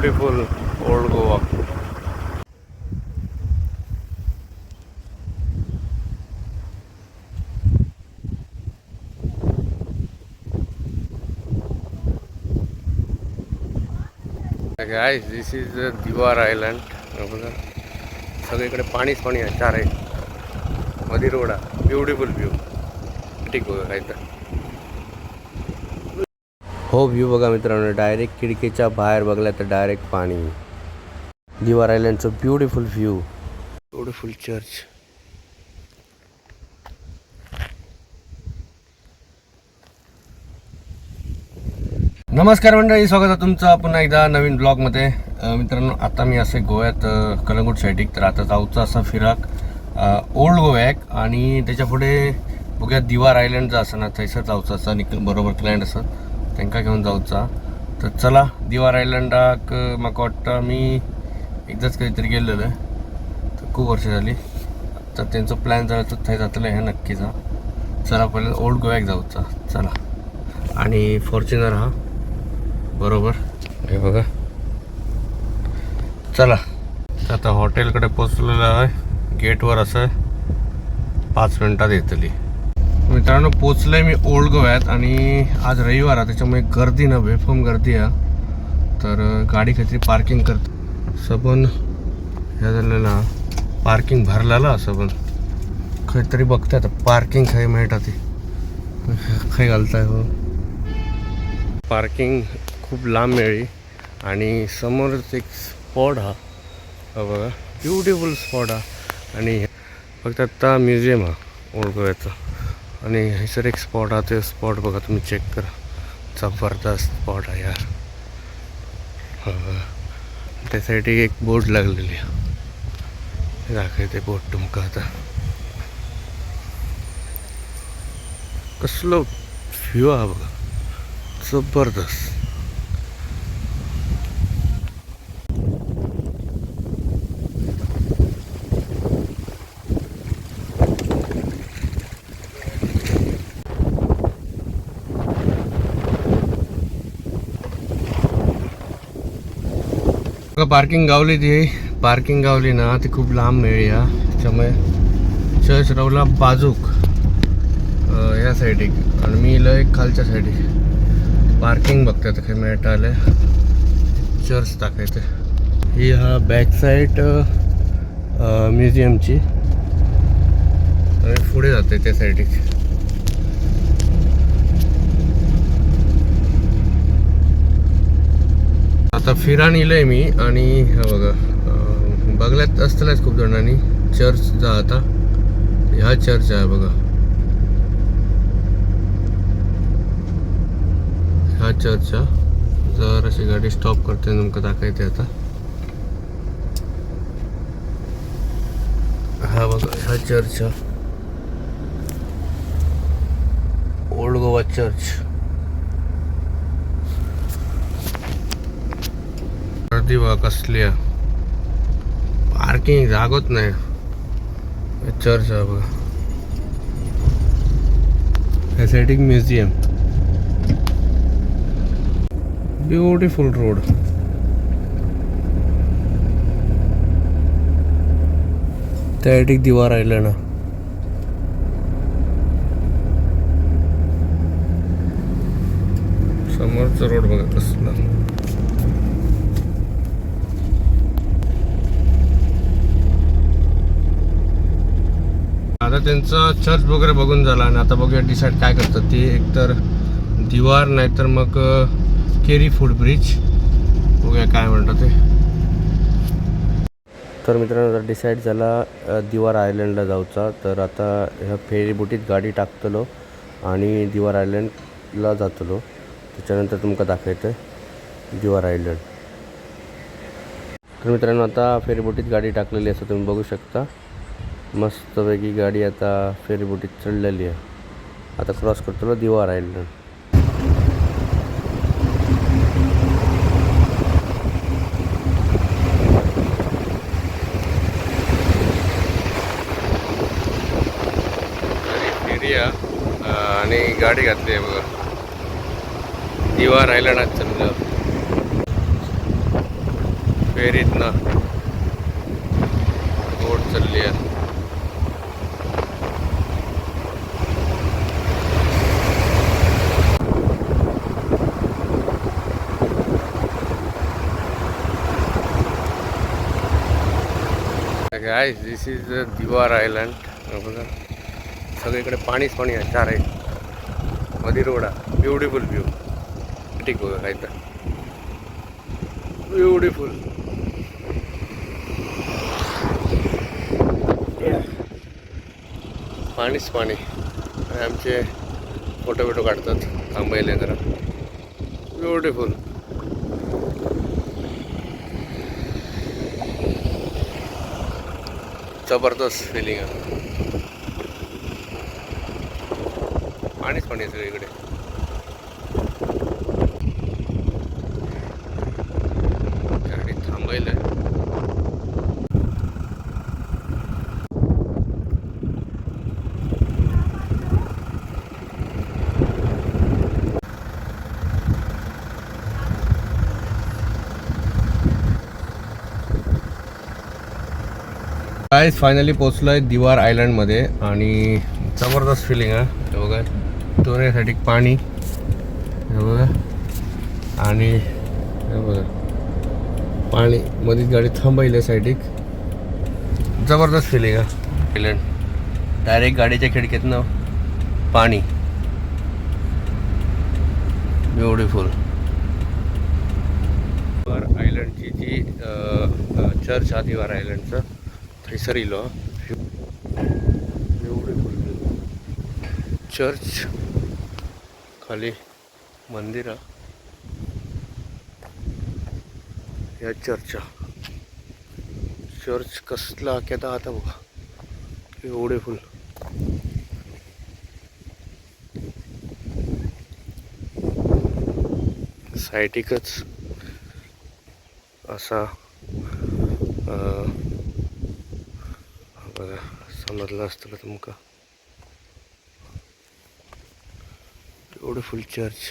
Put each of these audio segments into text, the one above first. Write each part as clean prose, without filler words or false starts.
Beautiful old Goa. Guys this is Divar island. बघा सगळीकडे पाणीच पाणी आहे. चार आहे मध्ये रोड आहे. Beautiful view. ठीक बघा काय तर हो व्ह्यू बघा मित्रांनो. डायरेक्ट खिडकीच्या बाहेर बघला तर डायरेक्ट पाणी. दिवार आयलंडचं ब्युटिफुल व्ह्यू. Beautiful church. नमस्कार मंडळी, स्वागत आहे तुमचं पुन्हा एकदा नवीन ब्लॉगमध्ये. मित्रांनो आता मी असे गोव्यात कलंगूट साईडिक. तर आता जाऊचा असा फिराक ओल्ड गोव्याक आणि त्याच्या पुढे बघूया दिवार आयलंडचा असं ना थंयसर जाऊचा असा बरोबर क्लायंट असत तांकां घेऊन जाऊचा. तर चला दिवार आयलंडाक म्हाका वाटतं मी एकदाच काहीतरी गेलेलं आहे. तर खूप वर्ष झाली. तर त्यांचा प्लॅन झाला तर थंय जातलं हे नक्कीच. चला पहिले ओल्ड गोव्याक जाऊचा. चला. आणि फॉर्च्युनर हा बरोबर हे बघा. चला आता हॉटेलकडे पोचलेलं आहे. गेटवर असं 5 मिनिटात येतली. मित्रांनो पोचलंय मी ओल्ड गोव्यात आणि आज रविवार आहे त्याच्यामुळे गर्दी ना बेफाम गर्दी आहे. तर गाडी काहीतरी पार्किंग करत सबन ह्या झालेला पार्किंग भरलेला असं पण काहीतरी बघताय आता पार्किंग खाई मिळतात ती खाई घालताय. हो पार्किंग खूप लांब मिळली आणि समोरच एक स्पॉट हा बघा. ब्युटिफुल स्पॉट हा. आणि फक्त आत्ता म्युझियम हा ओल्ड गोव्याचा. आणि हैसर एक स्पॉट हा. ते स्पॉट बघा तुम्ही चेक करा. जबरदस्त स्पॉट आहे यार. त्यासाठी एक बोर्ड लागलेली दाखवते बोर्ड तुमका. आता कसलं व्ह्यू हा बघा. जबरदस्त. पार्किंग गावली ती पार्किंग गावली ना ती खूप लांब मिळली. त्याच्यामुळे चर्च रावला बाजूक या साईडिक आणि मी लय खालच्या साईडिक पार्किंग बघते. आता काही मिळत आलं चर्च टाकायचं. ही हा बॅक साईड म्युझियमची आणि पुढे जाते त्या साईडिक. आता फिरान इलंय मी आणि हा बघा बघल्यात असतलाच खूप जणांनी चर्च जा. आता हा चर्च आहे बघा. हा चर्च जर अशी गाडी स्टॉप करते नेमकं दाखवते. आता हा बघा हा चर्च ओल्ड गोवा चर्च. गर्दी बघा कसली आहे. पार्किंग जागोच नाही. चर्च आहे बघा. ह्यासाठी म्युझियम. Beautiful road. त्यासाठी दिवार आयलंड. समोरचा रोड बघा कसला. आता त्यांचं चर्च वगैरे बघून झाला आणि आता बघूया डिसाईड काय करतात ते. एकतर दिवार नाहीतर मग केरी फूड ब्रिज. बघूया काय म्हणतात ते. तर मित्रांनो डिसाईड झाला दिवार आयलंडला जाऊचा. तर आता ह्या फेरी बोटीत गाडी टाकतलो आणि दिवार आयलंडला जातलो. त्याच्यानंतर तुमका दाखवतं दिवार आयलंड. तर मित्रांनो आता फेरीबोटीत गाडी टाकलेली असं तुम्ही बघू शकता. मस्तपैकी गाडी आता फेरीबोटीत चढलेली आहे. आता क्रॉस करतो दिवार आयलंड. आणि गाडी घातली आहे बघा दिवार आयलंडात चाललं. फेरीतनं बोट चालली आहे. Guys this is Divar island. बघा सगळीकडे पाणीच पाणी आहे. चार आहे मध्ये रोड आहे. Beautiful view. ठीक बघा काय तर ब्युटिफुल. पाणीच पाणी. आणि आमचे फोटो बिटो काढतात थांबायला जरा. ब्युटिफुल. जबरदस्त फिलिंग आहे. पाणीच पाणी सगळीकडे. गाडी थांबायला गाइस फायनली पोचलो आहे दिवार आयलंडमध्ये आणि जबरदस्त फिलिंग आहे. हे बघा दोन्हीसाठी पाणी. हे बघा आणि हे बघा पाणी मध्येच गाडी थांबायला साईडिक. जबरदस्त फिलिंग आहे. आयलंड डायरेक्ट गाडीच्या खिडकीतनं पाणी. ब्युटिफुल. दिवार आयलंडची जी चर्च हा दिवार आयलंडचं थैसर इलो. ब्युटिफुल चर्च खाली मंदिर आहे. या चर्च कसला केदा आता बघा. ब्युटिफुल. सायटिकच असा बघा समजलं असतं तुमका. Beautiful church.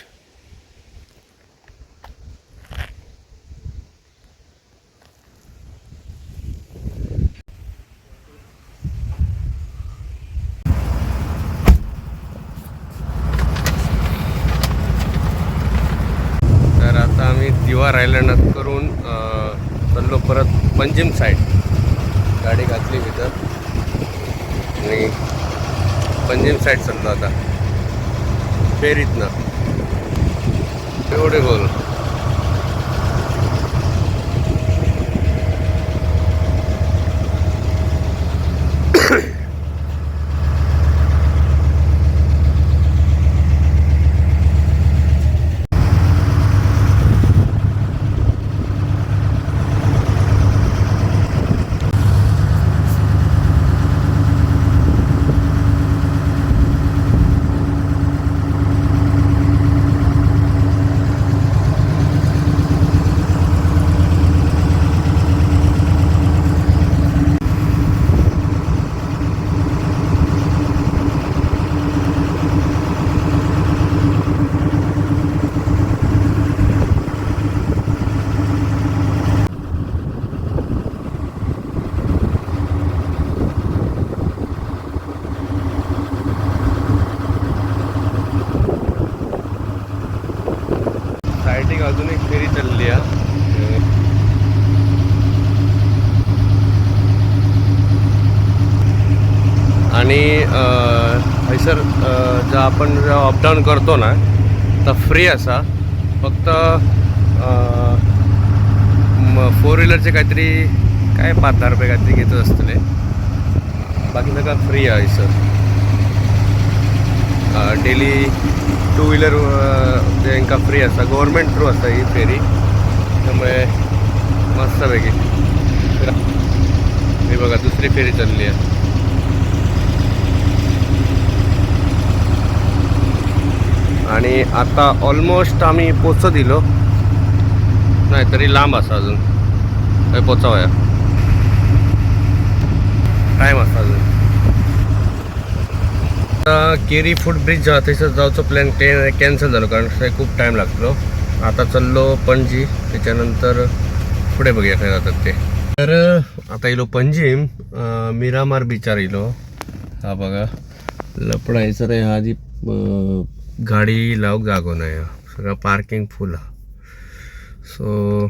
तर आता आम्ही दिवार आयलंड करून चाललो परत पंजिम साईड. गाडी घातली तिथं आणि पंजिम साईड चाललो आता फेरीतनं. ब्युटिफुल. सायटिक अजून एक फेरी चालली आहे. आणि हैसर जर आपण अपडाऊन करतो ना तर फ्री असा. फक्त 4 व्हीलरचे काहीतरी काय 5-10 रुपये काहीतरी घेतच असतले. बाकी सगळं फ्री आहे हैसर. डेली 2 व्हीलर त्यांना फ्री असा. गव्हर्मेंट थ्रू असता ही फेरी. त्यामुळे मस्तपैकी. हे बघा दुसरी फेरी चालली आहे. आणि आता ऑलमोस्ट आम्ही पोचत दिलो नाही तरी लांब असा अजून काही पोचावया. टाईम असा अजून. केरी फूड ब्रिज थंयसर जावचो प्लॅन कॅन्सल झालो कारण थंय खूप टाईम लागतो. आता चाललो पणजी. त्याच्यानंतर पुढे बघूया काय जातात ते. तर आता इलो पंजीम मिरामार बिचार इलो. हा बघा लपडायचं रे, हा आधी गाडी लावूक जागो नाही, सगळं पार्किंग फुल हा. सो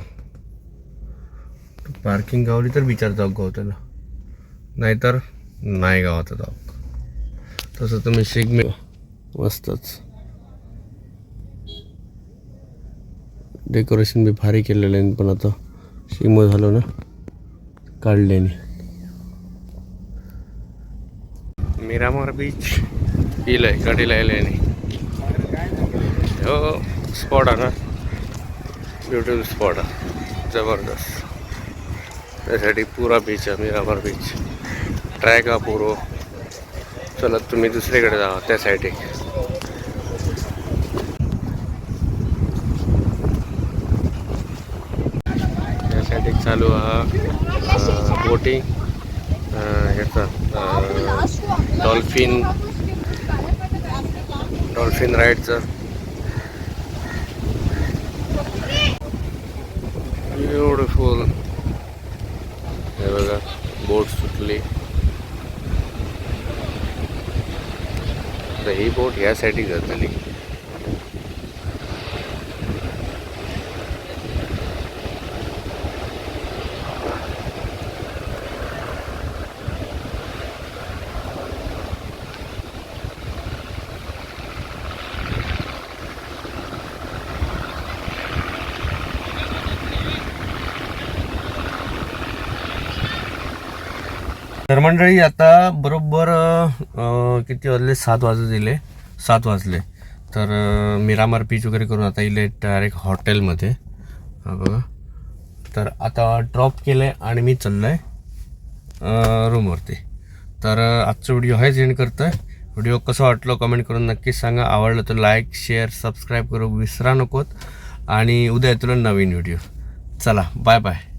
पार्किंग गावली तर बिचार जाऊक गावतला, नाहीतर नाही गावात जाऊक. तसं तुम्ही शिगमे मस्तच डेकोरेशन बी भारी केलेलं आहे, पण आता शिगमो झालो ना काढल्याने. मिरामार बीच इलंय गाडीला यायला हो. स्पॉट आहे ना, ब्युटिफुल स्पॉट आहे जबरदस्त. त्यासाठी पुरा बीच आहे मिरामार बीच. ट्रॅक हा पुरो. चला तुम्ही दुसरीकडे जा त्या साईड. त्यासाठी चालू हा बोटिंग ह्याचा डॉल्फिन राईडचं. ब्युटिफुल. हे बघा बोट सुटली. तर ही बोट यासाठी जातली. तर मंडळी आता बरोबर किती वाजले, 7 वाजले. तर मिरामार बीच वगैरे करून आता इले डायरेक्ट हॉटेलमध्ये. हा बघा. तर आता ड्रॉप केलं आहे आणि मी चाललो आहे रूमवरती. तर आजचा व्हिडिओ हेच एंड करतो आहे. व्हिडिओ कसं वाटलं कमेंट करून नक्कीच सांगा. आवडलं तर लाईक शेअर सबस्क्राईब करू विसरा नकोत. आणि उद्या येतो नवीन व्हिडिओ. चला बाय बाय.